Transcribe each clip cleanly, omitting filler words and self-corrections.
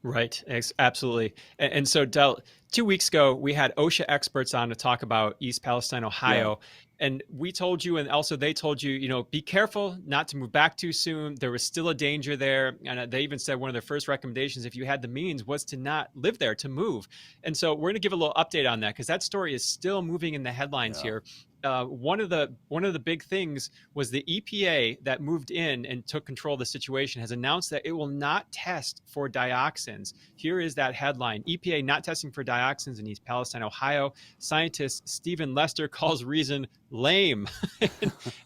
Right. Absolutely. And so, Del, 2 weeks ago, we had OSHA experts on to talk about East Palestine, Yeah. Ohio. And we told you, and also they told you, be careful not to move back too soon. There was still a danger there. And they even said one of their first recommendations, if you had the means, was to not live there, to move. And so we're going to give a little update on that because that story is still moving in the headlines Yeah. here. One of the big things was the EPA that moved in and took control of the situation has announced that it will not test for dioxins. Here is that headline: EPA not testing for dioxins in East Palestine, Ohio. Scientist Stephen Lester calls reason lame.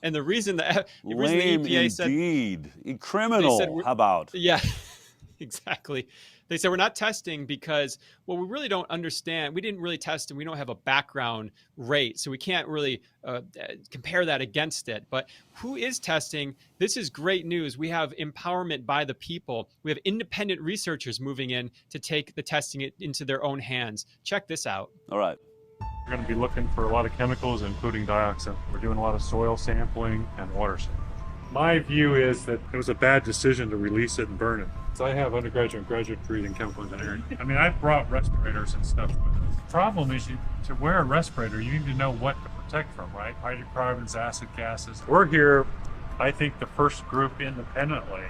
and the reason the Lame EPA said indeed. they said Criminal. How about? yeah, exactly. They said we're not testing because, well, we really don't understand. We didn't really test and we don't have a background rate. So we can't really compare that against it. But who is testing? This is great news. We have empowerment by the people. We have independent researchers moving in to take the testing into their own hands. Check this out. All right. We're going to be looking for a lot of chemicals, including dioxin. We're doing a lot of soil sampling and water sampling. My view is that it was a bad decision to release it and burn it. So I have undergraduate and graduate degrees in chemical engineering. I mean, I've brought respirators and stuff with us. The problem is to wear a respirator, you need to know what to protect from, right? Hydrocarbons, acid gases. We're here, I think, the first group independently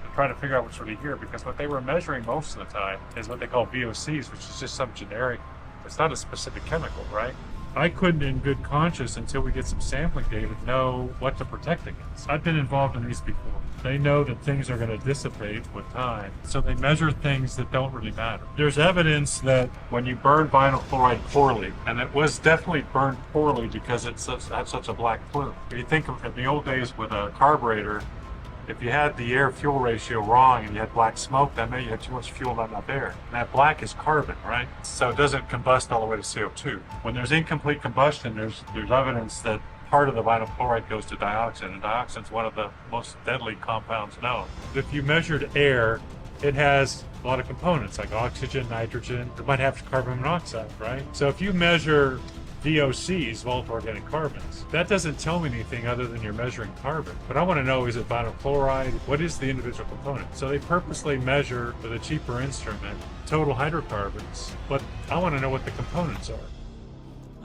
to try to figure out what's really here, because what they were measuring most of the time is what they call VOCs, which is just some generic, it's not a specific chemical, right? I couldn't, in good conscience, until we get some sampling data, know what to protect against. I've been involved in these before. They know that things are going to dissipate with time, so they measure things that don't really matter. There's evidence that when you burn vinyl chloride poorly, and it was definitely burned poorly because it had such a black plume. If you think of in the old days with a carburetor, if you had the air-fuel ratio wrong and you had black smoke, that meant you had too much fuel not enough air. And that black is carbon, right? So it doesn't combust all the way to CO2. When there's incomplete combustion, there's evidence that part of the vinyl chloride goes to dioxin, and dioxin is one of the most deadly compounds known. If you measured air, it has a lot of components like oxygen, nitrogen. It might have carbon monoxide, right? So if you measure VOCs, volatile organic carbons, that doesn't tell me anything other than you're measuring carbon. But I want to know, is it vinyl chloride? What is the individual component? So they purposely measure with a cheaper instrument total hydrocarbons, but I want to know what the components are.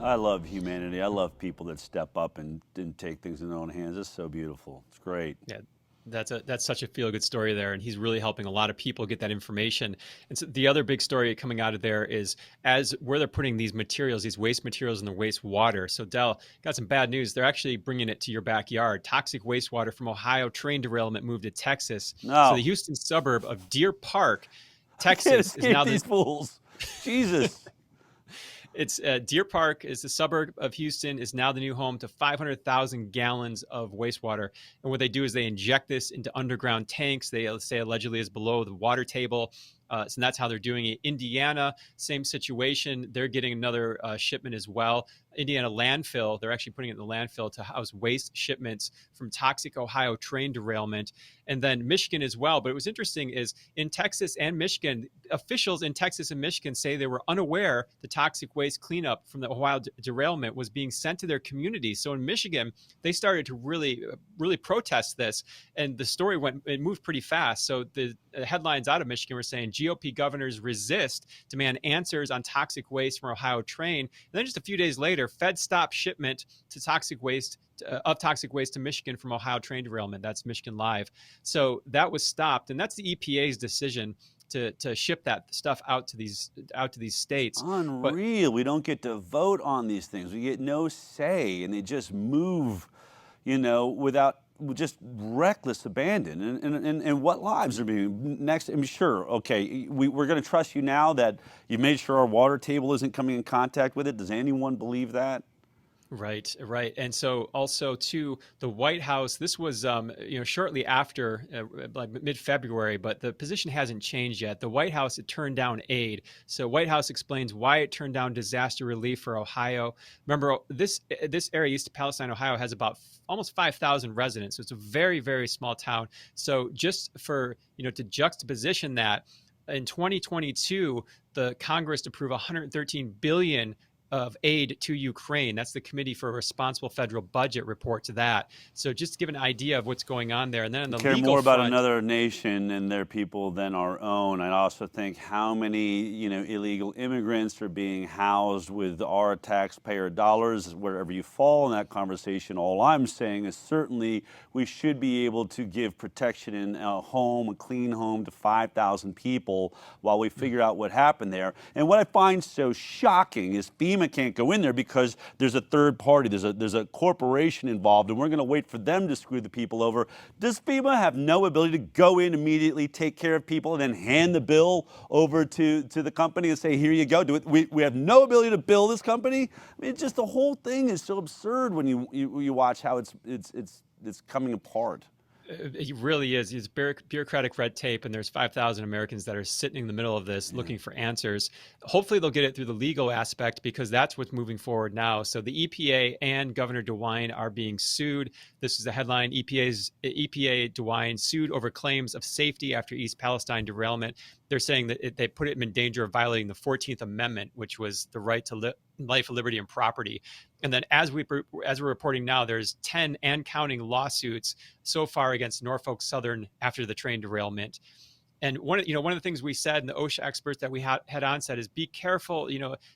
I love humanity. I love people that step up and take things in their own hands. It's so beautiful. It's great. Yeah, that's such a feel good story there, and he's really helping a lot of people get that information. And so the other big story coming out of there is as where they're putting these materials, these waste materials in the wastewater. So Del, got some bad news. They're actually bringing it to your backyard. Toxic wastewater from Ohio train derailment moved to Texas. So No, the Houston suburb of Deer Park, I can't Texas, is escape now these the fools. Jesus. It's Deer Park is the suburb of Houston, is now the new home to 500,000 gallons of wastewater. And what they do is they inject this into underground tanks. They say allegedly is below the water table. So that's how they're doing it. Indiana, same situation. They're getting another shipment as well. Indiana landfill, they're actually putting it in the landfill to house waste shipments from toxic Ohio train derailment. And then Michigan as well. But it was interesting is in Texas and Michigan, officials in Texas and Michigan say they were unaware the toxic waste cleanup from the Ohio derailment was being sent to their communities. So in Michigan, they started to really protest this. And the story it moved pretty fast. So the headlines out of Michigan were saying GOP governors resist, demand answers on toxic waste from Ohio train. And then just a few days later, Fed stopped shipment to toxic waste to Michigan from Ohio train derailment. That's Michigan Live. So that was stopped, and that's the EPA's decision to ship that stuff out to these states. But Unreal. We don't get to vote on these things. We get no say, and they just move, without just reckless abandon. And what lives are being next? I'm sure. Okay, we're going to trust you now that you've made sure our water table isn't coming in contact with it. Does anyone believe that? Right, right. And so also to the White House, this was, shortly after, like mid-February, but the position hasn't changed yet. The White House, it turned down aid. So White House explains why it turned down disaster relief for Ohio. Remember, this area, East Palestine, Ohio, has about almost 5,000 residents. So it's a very, very small town. So just for, to juxtaposition that, in 2022, the Congress approved $113 billion of aid to Ukraine. That's the Committee for a Responsible Federal Budget report to that. So just to give an idea of what's going on there. And then on the Care legal more about front, another nation and their people than our own. I also think how many, illegal immigrants are being housed with our taxpayer dollars, wherever you fall in that conversation. All I'm saying is certainly we should be able to give protection in a home, a clean home, to 5,000 people while we figure out what happened there. And what I find so shocking is FEMA can't go in there because there's a third party, there's a corporation involved, and we're going to wait for them to screw the people over. Does FEMA have no ability to go in immediately, take care of people, and then hand the bill over to the company and say, here you go, do it? We have no ability to bill this company? I mean, just the whole thing is so absurd when you watch how it's coming apart. It really is. It's bureaucratic red tape, and there's 5,000 Americans that are sitting in the middle of this looking for answers. Hopefully they'll get it through the legal aspect, because that's what's moving forward now. So the EPA and Governor DeWine are being sued. This is the headline: EPA DeWine sued over claims of safety after East Palestine derailment. They're saying that they put him in danger of violating the 14th Amendment, which was the right to life, liberty, and property. And then as we're reporting now, there's 10 and counting lawsuits so far against Norfolk Southern after the train derailment. And one of the things we said, and the OSHA experts that we had on said, is be careful.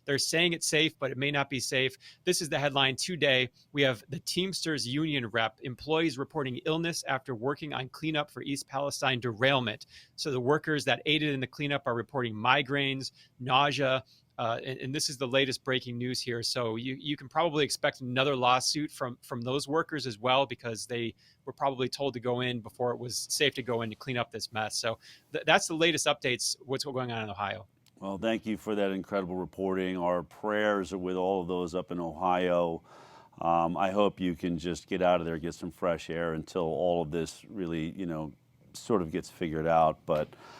They're saying it's safe, but it may not be safe. This is the headline today. We have the Teamsters union rep, employees reporting illness after working on cleanup for East Palestine derailment. So the workers that aided in the cleanup are reporting migraines, nausea. And this is the latest breaking news here. So you can probably expect another lawsuit from those workers as well, because they were probably told to go in before it was safe to go in to clean up this mess. So that's the latest updates, what's going on in Ohio. Well, thank you for that incredible reporting. Our prayers are with all of those up in Ohio. I hope you can just get out of there, get some fresh air until all of this really, sort of gets figured out. But